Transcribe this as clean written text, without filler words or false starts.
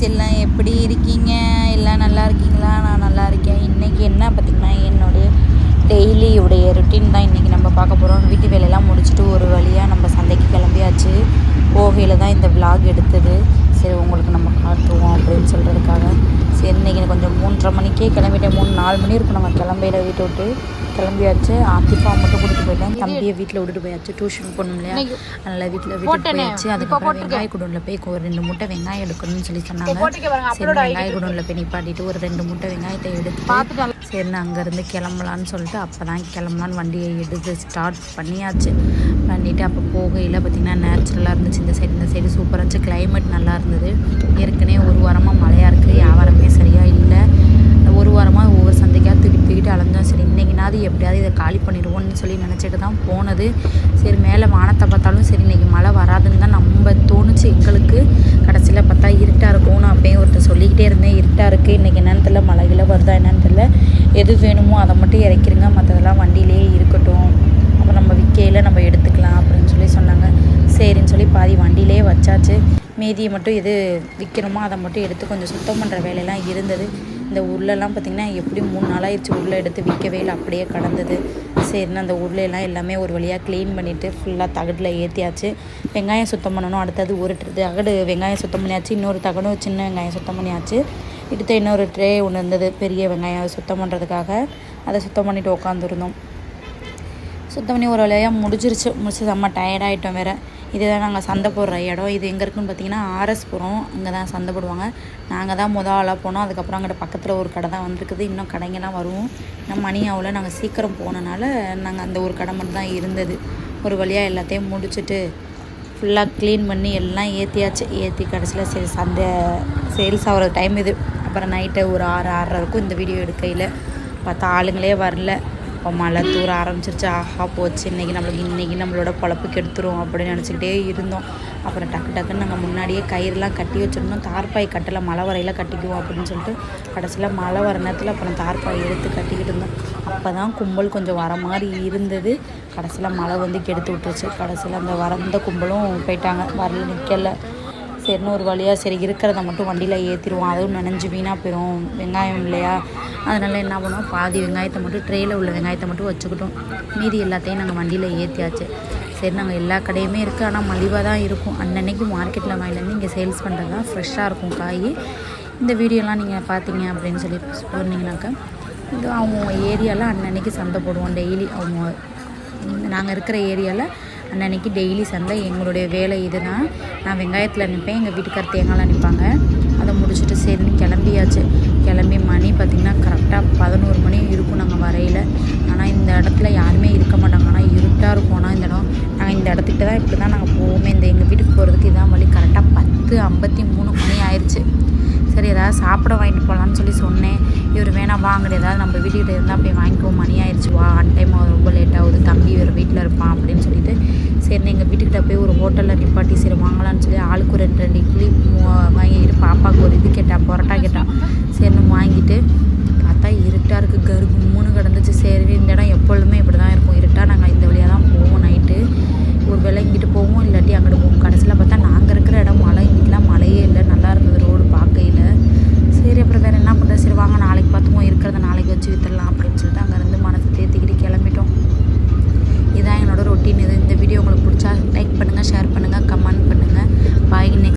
எல்லாம் எப்படி இருக்கீங்க? எல்லாம் நல்லா இருக்கீங்களா? நான் நல்லா இருக்கேன். இன்றைக்கி என்ன பார்த்திங்கன்னா, என்னுடைய டெய்லியுடைய ருட்டீன் தான் இன்றைக்கி நம்ம பார்க்க போகிறோம். வீட்டு வேலையெல்லாம் முடிச்சுட்டு ஒரு வழியாக நம்ம சந்தைக்கு கிளம்பியாச்சு. போகையில் தான் இந்த விலாக் எடுத்தது. சரி, உங்களுக்கு நம்ம காட்டுவோம் அப்படின்னு சொல்கிறதுக்காக. சரி, இன்றைக்கி கொஞ்சம் 3:30 மணிக்கே கிளம்பிட்டேன். 3-4 மணி இருக்கும் நம்ம கிளம்பையில் வீட்டை விட்டு கிளம்பியாச்சு. ஆத்திஃபா மட்டும் கூட்டிகிட்டு போயிட்டேன். தம்பியை வீட்டில் விட்டுட்டு போயாச்சு. டியூஷன் போகணும் இல்லையா, அதனால் வீட்டில் விட்டுட்டு போயாச்சு. அதுக்கப்புறம் வெங்காய குடோனில் போய் ஒரு 2 மூட்டை வெங்காயம் எடுக்கணும்னு சொல்லி சொன்னாங்க. சரி, வெங்காய குடோனில் போய் நிப்பாட்டிட்டு ஒரு 2 மூட்டை வெங்காயத்தை எடுத்து சரின்னு அங்கேருந்து கிளம்பலான்னு சொல்லிட்டு அப்போ தான் கிளம்பலான்னு வண்டியை எடுத்து ஸ்டார்ட் பண்ணியாச்சு. பண்ணிவிட்டு அப்போ போகையில் பார்த்திங்கன்னா நேச்சுரலாக இருந்துச்சு. இந்த சைடு சூப்பராக இருந்துச்சு. கிளைமேட் நல்லா இருந்தது. ஏற்கனவே ஒரு வாரமாக மழையாக இருக்குது. வியாபாரமே சரியாக இல்லை. ஒரு வாரமாக ஒவ்வொரு சந்தைக்காக தூக்கிட்டு அலைஞ்சோம். சரி, இன்றைக்கினாவது எப்படியாவது இதை காலி பண்ணிடுவோன்னு சொல்லி நினச்சிட்டு தான் போனது. சரி, மேலே வானத்தை பார்த்தாலும் சரி இன்றைக்கி மழை வராதுன்னு தான் நம்ம தோணுச்சு எங்களுக்கு. கடைசியில் பார்த்தா இருட்டாக இருக்கும். நான் அப்பயும் ஒருத்தர் சொல்லிக்கிட்டே இருந்தேன், இருட்டாக இருக்குது, இன்றைக்கி என்னன்னு தெரியல, மழையில் வருதா என்னன்னு தெரியல, எது வேணுமோ அதை மட்டும் இறக்கிருங்க, மற்றதெல்லாம் வண்டியிலே இருக்கட்டும், அப்போ நம்ம விற்கையில் நம்ம எடுத்துக்கலாம் அப்படின்னு சொல்லி சொன்னாங்க. சரின்னு சொல்லி பாதி வண்டியிலே வச்சாச்சு. மீதியை மட்டும் எது விற்கணுமோ அதை மட்டும் எடுத்து கொஞ்சம் சுத்தம் பண்ணுற வேலையெல்லாம் இருந்தது. இந்த உருளைலாம் பார்த்திங்கன்னா எப்படி 3 நாளாகிடுச்சு உருளை எடுத்து விற்கவே இல்லை, அப்படியே கடந்தது. சரின்னு அந்த உருளையெல்லாம் எல்லாமே ஒரு வழியாக க்ளீன் பண்ணிவிட்டு ஃபுல்லாக தகடில் ஏற்றியாச்சு. வெங்காயம் சுத்தம் பண்ணணும். அடுத்தது ஒரு தகடு வெங்காயம் சுத்தம் பண்ணியாச்சு. இன்னொரு தகடும் சின்ன வெங்காயம் சுத்தம் பண்ணியாச்சு. எடுத்து இன்னொரு ட்ரே ஒன்று இருந்தது பெரிய வெங்காயம் சுத்தம் பண்ணுறதுக்காக. அதை சுத்தம் பண்ணிவிட்டு உட்காந்துருந்தோம். சுத்தம் பண்ணி ஒரு வழியாக முடிச்சு செம்ம டயர்டாகிட்டோம் வேறு. இதுதான் நாங்கள் சந்தை போடுற இடம். இது எங்கே இருக்குன்னு பார்த்தீங்கன்னா ஆர்எஸ்புரம். அங்கே தான் சந்தை போடுவாங்க. நாங்கள் தான் ஆளாக போனோம். அதுக்கப்புறம் அங்கிட்ட பக்கத்தில் ஒரு கடை தான் வந்துருக்குது. இன்னும் கடைங்கெல்லாம் வருவோம். நம்ம மணி ஆகல, நாங்கள் சீக்கிரம் போனனால நாங்கள் அந்த ஒரு கடை மட்டும் தான் இருந்தது. ஒரு வழியாக எல்லாத்தையும் முடிச்சுட்டு ஃபுல்லாக க்ளீன் பண்ணி எல்லாம் ஏற்றி கடைசியில் சரி சந்தை சேல்ஸ் ஆகிற டைம் இது. அப்புறம் நைட்டு ஒரு 6-6:30 இருக்கும் இந்த வீடியோ எடுக்கையில். பார்த்தா ஆளுங்களே வரல. இப்போ மழை தூர ஆரம்பிச்சிருச்சு. ஆஹா போச்சு, இன்றைக்கி நம்மளோட பொழப்புக்கு எடுத்துரும் அப்படின்னு நினச்சிக்கிட்டே இருந்தோம். அப்புறம் டக்குன்னு நாங்கள் முன்னாடியே கயிறுலாம் கட்டி வச்சுருந்தோம். தார்பாய் கட்டலை, மழை வரையில் கட்டிக்குவோம் அப்படின்னு சொல்லிட்டு கடைசியில் மழை வர நேரத்தில் அப்புறம் தார்பாய் எடுத்து கட்டிக்கிட்டு இருந்தோம். அப்போ தான் கும்பல் கொஞ்சம் வர மாதிரி இருந்தது. கடைசியில் மழை வந்து கெடுத்து விட்டுருச்சு. கடைசியில் அந்த வரந்த கும்பலும் போயிட்டாங்க, வரல, நிற்கலை. சரின்னு ஒரு வழியாக சரி இருக்கிறத மட்டும் வண்டியில் ஏற்றிடுவோம், அதுவும் நனைஞ்சு வீணாக போயிடும் வெங்காயம் இல்லையா. அதனால் என்ன பண்ணுவோம், பாதி வெங்காயத்தை மட்டும் ட்ரெயில் உள்ள வெங்காயத்தை மட்டும் வச்சுக்கிட்டோம். மீதி எல்லாத்தையும் நாங்கள் வண்டியில் ஏற்றியாச்சு. சரி, நாங்கள் எல்லா கடையுமே இருக்குது, ஆனால் மலிவாக தான் இருக்கும். அன்னன்னைக்கு மார்க்கெட்டில் வாங்கிலேருந்து இங்கே சேல்ஸ் பண்ணுறது தான் ஃப்ரெஷ்ஷாக இருக்கும் காய். இந்த வீடியோலாம் நீங்கள் பார்த்தீங்க அப்படின்னு சொல்லி சொன்னீங்கன்னாக்கா இது அவங்க ஏரியாவில் அன்னன்னைக்கு சந்தை போடுவோம். டெய்லி அவங்க நாங்கள் இருக்கிற ஏரியாவில் அன்னன்னைக்கு டெய்லி சந்தை. எங்களுடைய வேலை இது தான். நான் வெங்காயத்தில் நிற்பேன், எங்கள் வீட்டுக்கார் தேங்காயில் நிற்பாங்க. அதை முடிச்சுட்டு சரின்னு கிளம்பி மணி பார்த்திங்கன்னா கரெக்டாக 11 மணி இருக்கும் நாங்கள் வரையில். ஆனால் இந்த இடத்துல யாருமே இருக்க மாட்டாங்க. ஆனால் இருட்டாக இருக்கும். ஆனால் நாங்கள் இந்த இடத்துக்கிட்ட தான் இப்படி தான் நாங்கள் போவோமே. எங்கள் வீட்டுக்கு போகிறதுக்கு இதான் வழி. கரெக்டாக 10:53 மணி ஆயிடுச்சு. சரி, ஏதாவது சாப்பிட வாங்கிட்டு போகலான்னு சொல்லி சொன்னேன். இவர் வேணாம் வாங்கிட்டு ஏதாவது நம்ம வீட்டுக்கிட்ட இருந்தால் போய் வாங்கிக்குவோம், மணி ஆயிடுச்சு, வா, அன் டைம் ஆகுது, ரொம்ப லேட் ஆகுது, தம்பி வேறு வீட்டில் இருப்பான் அப்படின்னு சொல்லிட்டு சரி எங்கள் வீட்டுக்கிட்ட போய் ஒரு ஹோட்டலில் நிப்பாட்டி சரி வாங்கலான்னு சொல்லி ஆளுக்கு ஒரு 2 இட்லி வாங்கிட்டு பாப்பாவுக்கு ஒரு இது கேட்டான், பரோட்டா கேட்டான். சரின்னு வாங்கிட்டு பார்த்தா இருட்டாக இருக்குது, கருகும்முன்னு கிடந்துச்சு. சரி, இந்த இடம் எப்பொழுதுமே இப்படி